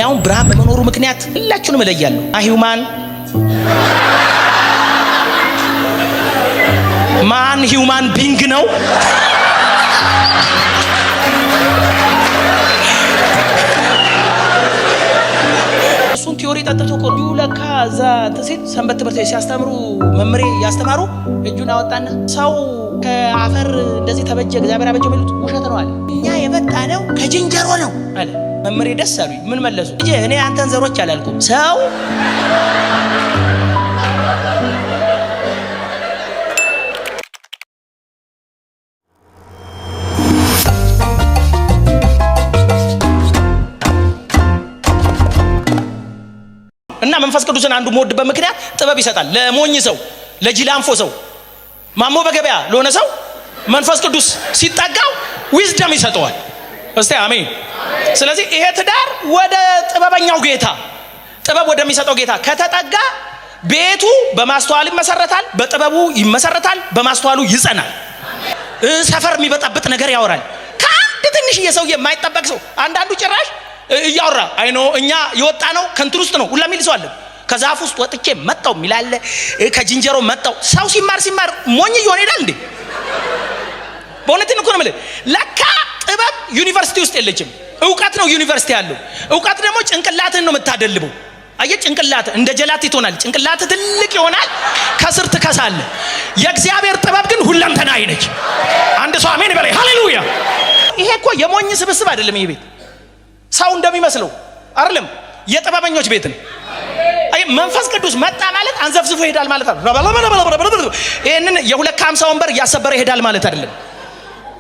ያው ብርሃን በመኖሩ ምክንያት ሁላችሁንም እለያለሁ። ሂውማን ማን ሂውማን ቢንግ ነው። እሱን ቲዮሪ ጠጥቶ እኮ ለካ እዛ ተሲት ሰንበት ትምህርት ሲያስተምሩ መምሬ ያስተማሩ እጁን አወጣና ሰው ከአፈር እንደዚህ ተበጀ እግዚአብሔር አበጀው የሚሉት ውሸት ነው አለ። እኛ የመጣነው ከጅንጀሮ ነው አለ መምሬ። ደስ አሉኝ። ምን መለሱ? እኔ አንተን ዘሮች አላልኩም ሰው እና መንፈስ ቅዱስን አንዱ ሞድበት ምክንያት ጥበብ ይሰጣል። ለሞኝ ሰው፣ ለጂላንፎ ሰው፣ ማሞ በገበያ ለሆነ ሰው መንፈስ ቅዱስ ሲጠጋው ዊዝደም ይሰጠዋል። እስቲ አሜን። ስለዚህ ይሄ ትዳር ወደ ጥበበኛው ጌታ፣ ጥበብ ወደሚሰጠው ጌታ ከተጠጋ ቤቱ በማስተዋል ይመሰረታል፣ በጥበቡ ይመሰረታል፣ በማስተዋሉ ይጸናል። ሰፈር የሚበጣብጥ ነገር ያወራል። ከአንድ ትንሽዬ ሰውዬ የማይጠበቅ ሰው አንዳንዱ ጭራሽ እያወራ አይኖ እኛ የወጣ ነው ከንቱር ውስጥ ነው ሁላ የሚል ሰው አለ። ከዛፍ ውስጥ ወጥቼ መጣው ሚላለ ከጅንጀሮ መጣው። ሰው ሲማር ሞኝ ይሆን ይላል እንዴ? በእውነት ነው ማለት ለካ ጥበብ ዩኒቨርሲቲ ውስጥ የለችም። ዕውቀት ነው ዩኒቨርሲቲ ያለው። ዕውቀት ደግሞ ጭንቅላትን ነው የምታደልበው። አየ ጭንቅላት እንደ ጀላት ይሆናል። ጭንቅላት ትልቅ ይሆናል፣ ከስር ትከሳለ። የእግዚአብሔር ጥበብ ግን ሁለንተናዊ ነች። አንድ ሰው አሜን በላይ ሃሌሉያ። ይሄ እኮ የሞኝ ስብስብ አይደለም። ይሄ ቤት ሰው እንደሚመስለው አይደለም፣ የጥበበኞች ቤት ነው። አይ መንፈስ ቅዱስ መጣ ማለት አንዘፍዝፎ ይሄዳል ማለት አይደለም። ይሄንን የ250 ወንበር እያሰበረ ይሄዳል ማለት አይደለም።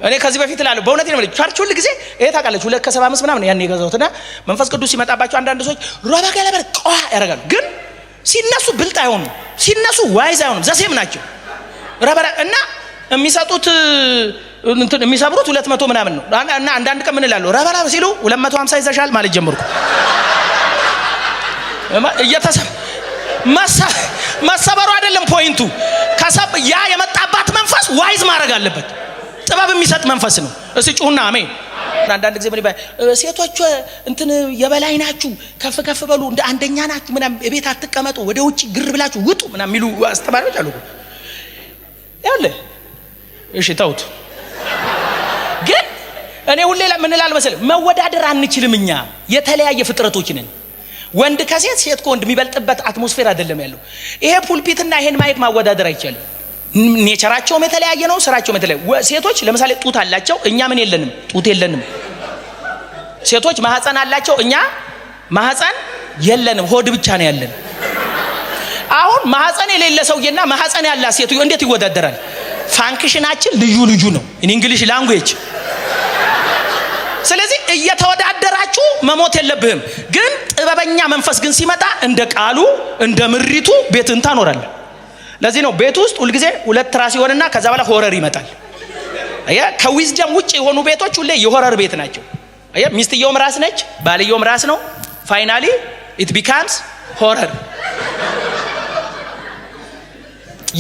እኔ ከዚህ በፊት እላለሁ በእውነት ነው ማለት ቸርች ሁሉ ጊዜ ይሄ ታውቃለች 275 ምናምን ያን የገዛሁትና መንፈስ ቅዱስ ሲመጣባቸው አንዳንድ ሰዎች ሮባገለበር ቋ ያደርጋሉ። ግን ሲነሱ ብልጥ አይሆኑም፣ ሲነሱ ዋይዝ አይሆኑም። ዘሴም ናቸው ረበረ እና የሚሰጡት እንትን የሚሰብሩት 200 ምናምን ነው። እና አንዳንድ ቀን ምን እላለሁ ረበራ ሲሉ 250 ይዘሻል ማለት ጀመርኩ። መሰበሩ አይደለም ፖይንቱ። ከሰብ ያ የመጣባት መንፈስ ዋይዝ ማድረግ አለበት። ጥበብ የሚሰጥ መንፈስ ነው። እስቲ ጩሁና አሜን። አንዳንድ ጊዜ ምን ይባል ሴቶች እንትን የበላይ ናችሁ፣ ከፍ በሉ፣ እንደ አንደኛ ናችሁ ምናምን፣ ቤት አትቀመጡ፣ ወደ ውጪ ግር ብላችሁ ውጡ ምናምን የሚሉ አስተማሪዎች አሉ። ያለ እሺ ተውት። ግን እኔ ሁሌ ምን እላለሁ መሰለህ መወዳደር አንችልም። እኛ የተለያየ ፍጥረቶች ነን። ወንድ ከሴት፣ ሴት ከወንድ የሚበልጥበት አትሞስፌር አይደለም ያለው። ይሄ ፑልፒትና ይሄን ማይክ ማወዳደር አይቻልም። ኔቸራቸውም የተለያየ ነው፣ ስራቸውም የተለያየ። ሴቶች ለምሳሌ ጡት አላቸው፣ እኛ ምን የለንም? ጡት የለንም። ሴቶች ማህፀን አላቸው፣ እኛ ማህፀን የለንም፣ ሆድ ብቻ ነው ያለን። አሁን ማህፀን የሌለ ሰውዬና ማህፀን ያላት ሴትዮ እንዴት ይወዳደራል? ፋንክሽናችን ልዩ ነው ኢን እንግሊሽ ላንጉዌጅ። ስለዚህ እየተወዳደራችሁ መሞት የለብህም። ግን ጥበበኛ መንፈስ ግን ሲመጣ እንደ ቃሉ እንደ ምሪቱ ቤትን ታኖራለህ። ለዚህ ነው ቤት ውስጥ ሁሉ ጊዜ ሁለት ራስ ይሆንና ከዛ በኋላ ሆረር ይመጣል። አያ ከዊዝደም ውጪ የሆኑ ቤቶች ሁሌ የሆረር ቤት ናቸው። አያ ሚስትየውም ራስ ነች፣ ባልየውም ራስ ነው። ፋይናሊ ኢት ቢካምስ ሆረር።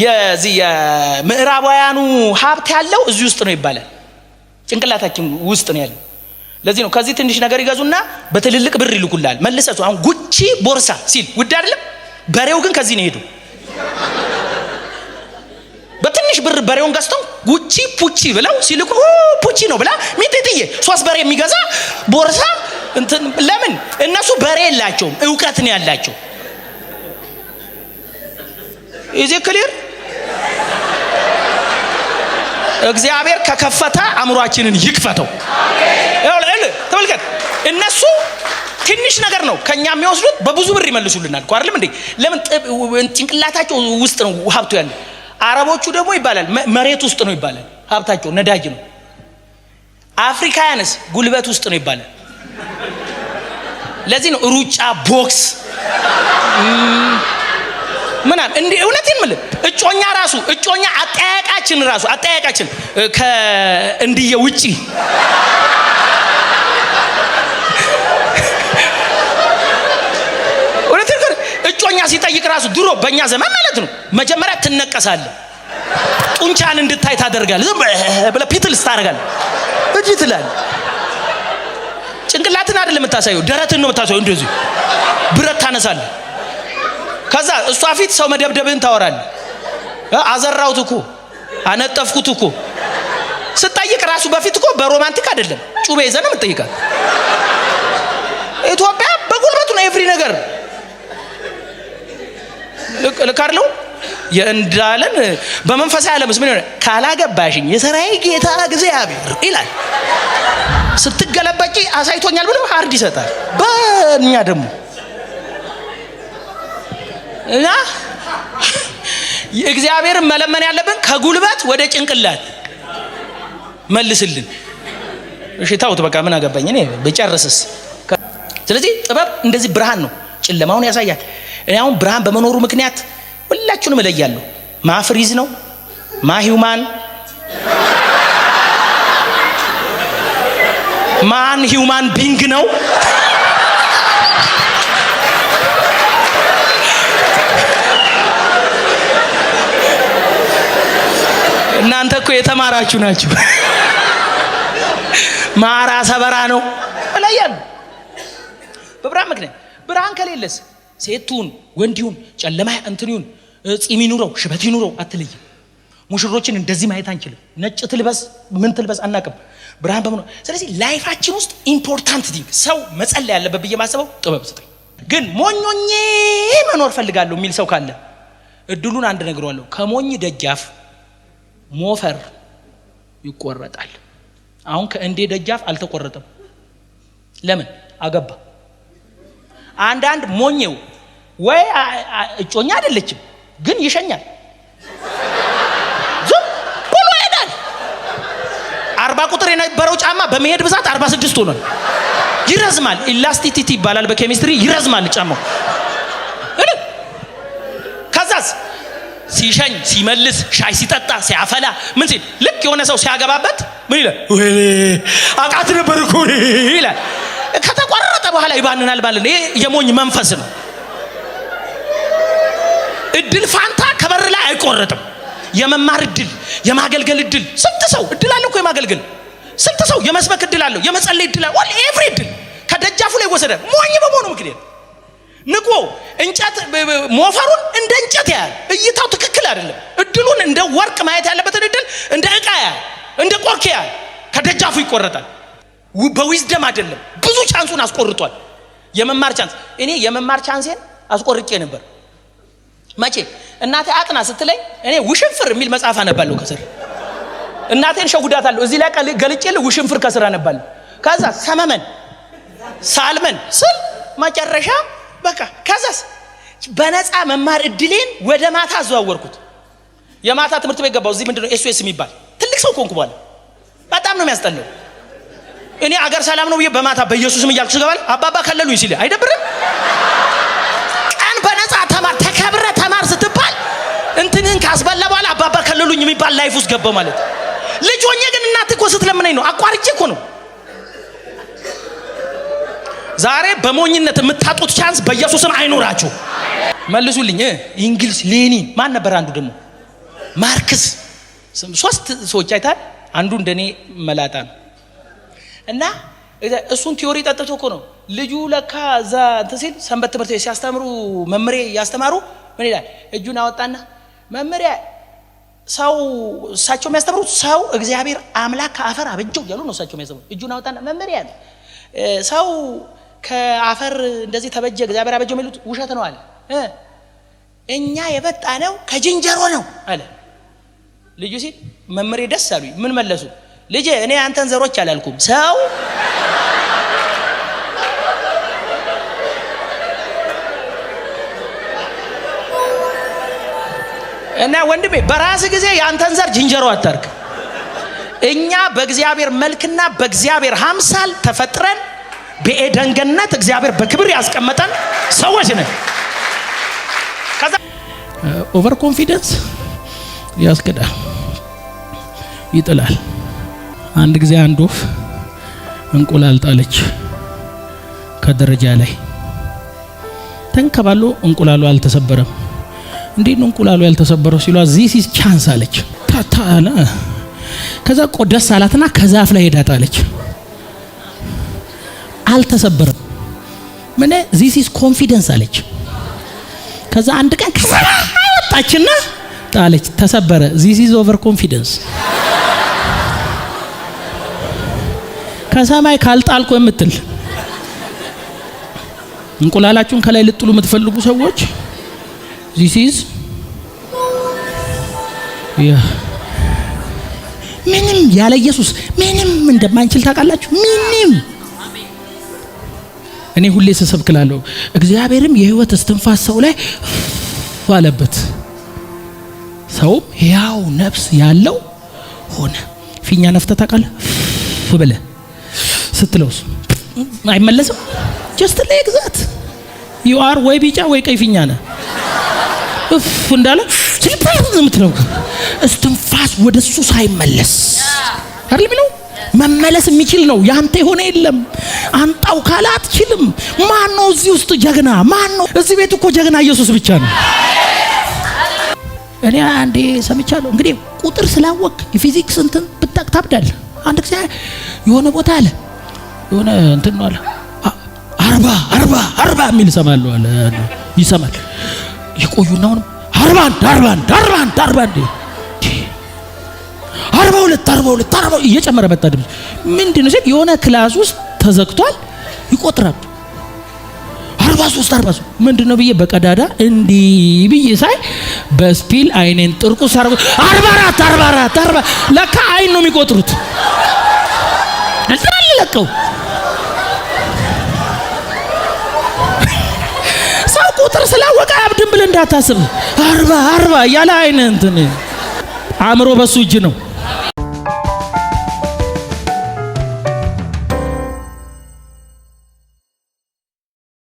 የዚህ የምዕራባውያኑ ሀብት ያለው እዚህ ውስጥ ነው ይባላል። ጭንቅላታችን ውስጥ ነው ያለው። ለዚህ ነው ከዚህ ትንሽ ነገር ይገዙና በትልልቅ ብር ይልኩላል መልሰቱ። አሁን ጉቺ ቦርሳ ሲል ውድ አይደለም፣ በሬው ግን ከዚህ ነው ሄዱ። በትንሽ ብር በሬውን ገዝተው ጉቺ ፑቺ ብለው ሲልኩ ፑቺ ነው ብላ ሚጥጥዬ 3 በሬ የሚገዛ ቦርሳ እንትን። ለምን? እነሱ በሬ የላቸውም፣ ዕውቀት ነው ያላቸው። ኢዚ ክሊር። እግዚአብሔር ከከፈተ አእምሯችንን ይክፈተው። አሜን። ተመልከት፣ እነሱ ትንሽ ነገር ነው ከኛ የሚወስዱት፣ በብዙ ብር ይመልሱልናል እኮ አይደለም እንዴ? ለምን? ጭንቅላታቸው ውስጥ ነው ሀብቱ ያለው። አረቦቹ ደግሞ ይባላል መሬት ውስጥ ነው ይባላል ሀብታቸው፣ ነዳጅ ነው። አፍሪካውያንስ ጉልበት ውስጥ ነው ይባላል። ለዚህ ነው ሩጫ፣ ቦክስ ምናምን እንዴ። እውነቴን የምልህ እጮኛ አጠያየቃችን ከእንድየ ውጪ እጮኛ ሲጠይቅ ራሱ ድሮ በእኛ ዘመን ማለት ነው መጀመሪያ ትነቀሳለህ፣ ጡንቻን እንድታይ ታደርጋለህ፣ ብለህ ፒትልስ ታደርጋለህ፣ እጅ ትላለህ። ጭንቅላትን አይደለም የምታሳየው፣ ደረትን ነው የምታሳየው። እንደዚህ ብረት ታነሳለህ። ከዛ እሷ ፊት ሰው መደብደብህን ታወራለህ። አዘራሁት እኮ አነጠፍኩት እኮ ስጠይቅ ራሱ በፊት እኮ በሮማንቲክ አይደለም ጩቤ ይዘህ ነው የምትጠይቃት። ኢትዮጵያ በጉልበቱ ነው ኤቭሪ ነገር ልካርለው የእንዳለን በመንፈሳዊ ዓለምስ ምን ይሆነ? ካላገባሽኝ የሰራይ ጌታ እግዚአብሔር ይላል። ስትገለበጪ አሳይቶኛል ብሎ ሃርድ ይሰጣል። በእኛ ደግሞ እና እግዚአብሔርን መለመን ያለብን ከጉልበት ወደ ጭንቅላት መልስልን። እሺ ታውት በቃ ምን አገባኝ እኔ በጨርስስ። ስለዚህ ጥበብ እንደዚህ ብርሃን ነው፣ ጨለማውን ያሳያል። እኔ አሁን ብርሃን በመኖሩ ምክንያት ሁላችሁንም እለያለሁ። ማፍሪዝ ነው ማሂውማን ማን ሂውማን ቢንግ ነው። እናንተ እኮ የተማራችሁ ናችሁ። ማራ ሰበራ ነው እለያለሁ በብርሃን ምክንያት። ብርሃን ከሌለስ ሴቱን ወንዲውን ጨለማ እንትኑን ጺም ይኑረው ሽበት ይኑረው አትለይም። ሙሽሮችን እንደዚህ ማየት አንችልም። ነጭ ትልበስ ምን ትልበስ አናቅም። ብርሃን በመኖር ስለዚህ ላይፋችን ውስጥ ኢምፖርታንት ቲንግ ሰው መጸለይ ያለበት ብዬ ማስበው ጥበብ ስጠኝ። ግን ሞኞኜ መኖር ፈልጋለሁ የሚል ሰው ካለ እድሉን አንድ ነግሯለሁ። ከሞኝ ደጃፍ ሞፈር ይቆረጣል። አሁን ከእንዴ ደጃፍ አልተቆረጠም። ለምን? አገባ። አንዳንድ ሞኝው ወይ እጮኛ አይደለችም ግን ይሸኛል። ዝም ብሎ ይሄዳል። 40 ቁጥር የነበረው ጫማ በመሄድ ብዛት 46 ሆኗል። ይረዝማል። ኢላስቲሲቲ ይባላል በኬሚስትሪ። ይረዝማል ጫማው። ከዛስ ሲሸኝ ሲመልስ ሻይ ሲጠጣ ሲያፈላ ምን ሲል ልክ የሆነ ሰው ሲያገባበት ምን ይላል? ወይኔ አቃት ነበር እኮ ይላል። ከተቆረጠ በኋላ ይባንናል ማለት ነው። ይሄ የሞኝ መንፈስ ነው። እድል ፋንታ ከበር ላይ አይቆረጥም። የመማር እድል፣ የማገልገል እድል፣ ስንት ሰው እድል አለው እኮ የማገልገል። ስንት ሰው የመስበክ እድል አለው፣ የመጸለይ እድል አለው። ኦል ኤቭሪ እድል ከደጃፉ ላይ ወሰደ። ሞኝ በመሆኑ ምክንያት ንቆ እንጨት ሞፈሩን እንደ እንጨት ያያል። እይታው ትክክል አይደለም። እድሉን እንደ ወርቅ ማየት ያለበትን እድል እንደ ዕቃ ያያል፣ እንደ ቆርኬ ያያል። ከደጃፉ ይቆረጣል። በዊዝደም አይደለም። ብዙ ቻንሱን አስቆርጧል። የመማር ቻንስ እኔ የመማር ቻንሴን አስቆርጬ ነበር። መቼ እናቴ አጥና ስትለኝ እኔ ውሽንፍር የሚል መጽሐፍ አነባለሁ ከስር። እናቴን ሸጉዳታለሁ። እዚህ ላይ ገልጬልህ ውሽንፍር ከስር አነባለሁ። ከዛ ሰመመን ሳልመን ስል መጨረሻ በቃ ከዛስ በነፃ መማር እድሌን ወደ ማታ አዘዋወርኩት። የማታ ትምህርት ቤት ገባው። እዚህ ምንድነው ኤስኦኤስ የሚባል ትልቅ ሰው ኮንኩ በኋላ በጣም ነው የሚያስጠላው። እኔ አገር ሰላም ነው ብዬ በማታ በኢየሱስም እያልኩ ስገባል አባባ ከለሉኝ ሲል አይደብርም? ቀን በነፃ ተማር ተከብረ ተማር ስትባል እንትንን ካስበላ በኋላ አባባ ከለሉኝ የሚባል ላይፍ ውስጥ ገባው ማለት። ልጅ ሆኜ ግን እናት እኮ ስትለምነኝ ነው አቋርጬ እኮ ነው። ዛሬ በሞኝነት የምታጡት ቻንስ በኢየሱስም አይኖራችሁ። መልሱልኝ። እንግሊዝ ሌኒን ማን ነበር? አንዱ ደግሞ ማርክስ። 3 ሰዎች አይታል። አንዱ እንደኔ መላጣ ነው እና እሱን ቲዮሪ ጠጥቶ እኮ ነው ልጁ ለካ እዛ እንትን ሲል ሰንበት ትምህርት ቤት ሲያስተምሩ መምሬ ያስተማሩ ምን ይላል? እጁን አወጣና መምሬ ሰው እሳቸው የሚያስተምሩት ሰው እግዚአብሔር አምላክ ከአፈር አበጀው ያሉ ነው እሳቸው የሚያስተምሩት። እጁን አወጣና መምሬ ያለ ሰው ከአፈር እንደዚህ ተበጀ እግዚአብሔር አበጀው የሚሉት ውሸት ነው አለ። እኛ የበጣ ነው ከጅንጀሮ ነው አለ ልጁ ሲል መምሬ ደስ አሉኝ። ምን መለሱ? ልጄ እኔ አንተን ዘሮች አላልኩም ሰው እና ወንድሜ በራስ ጊዜ ያንተን ዘር ጅንጀሮ አታርክ። እኛ በእግዚአብሔር መልክና በእግዚአብሔር ሐምሳል ተፈጥረን በኤደን ገነት እግዚአብሔር በክብር ያስቀመጠን ሰዎች ነን። ከዛ ኦቨር ኮንፊደንስ ያስከዳል፣ ይጥላል። አንድ ጊዜ አንድ ወፍ እንቁላል ጣለች ከደረጃ ላይ ተንከባሎ እንቁላሉ አልተሰበረም። እንዴት ነው እንቁላሉ ያልተሰበረው ሲሏ ዚስ ኢዝ ቻንስ አለች። ታታና ከዛ ቆደስ አላትና ከዛፍ ላይ ሄዳ ጣለች። አልተሰበረም። ምን this is confidence አለች። ከዛ አንድ ቀን ከሰማይ ወጣችና ጣለች፣ ተሰበረ። this is over confidence። ከሰማይ ካልጣልኩ የምትል እንቁላላችሁን ከላይ ልጥሉ የምትፈልጉ ሰዎች this is ምንም ያለ ኢየሱስ ምንም እንደማንችል ታውቃላችሁ። ምንም እኔ ሁሌ ተሰብክላለሁ። እግዚአብሔርም የህይወት እስትንፋስ ሰው ላይ አለበት፣ ሰው ያው ነፍስ ያለው ሆነ። ፊኛ ነፍተ ታውቃለህ? ፍበለ ስትለውስ አይመለስም። just like that you are ወይ ቢጫ ወይ ቀይ ፊኛ ነህ። እንዳለ ምትለው እስትንፋስ ወደሱ ሳይመለስ አይደል ብለው መመለስ የሚችል ነው። ያንተ የሆነ የለም። አንጣው ካለ አትችልም። ማን ነው እዚህ ውስጥ ጀግና? ማን ነው እዚህ ቤት? እኮ ጀግና ኢየሱስ ብቻ ነው። እኔ አንዴ ሰምቻለሁ። እንግዲህ ቁጥር ስላወቅ የፊዚክስ እንትን ብታቅ ታብዳለህ። አንድ ጊዜ የሆነ ቦታ አለ የሆነ እንትን ነው አለ 40 የሚል ሰማለሁ አለ ይሰማል። ይቆዩና አሁን 40 42 እየጨመረ መጣ ድምፅ። ምንድነው ሲል የሆነ ክላስ ውስጥ ተዘግቷል ይቆጥራል። 43 ምንድነው ብዬ በቀዳዳ እንዲህ ብዬ ሳይ በስፒል አይኔን ጥርቁስ 44 ለካ አይን ነው የሚቆጥሩት። አልተለቀው ሰው ቁጥር ስላወቀ አብድም ብለ እንዳታስብ 40 ያለ አይን እንትን አእምሮ በሱ እጅ ነው።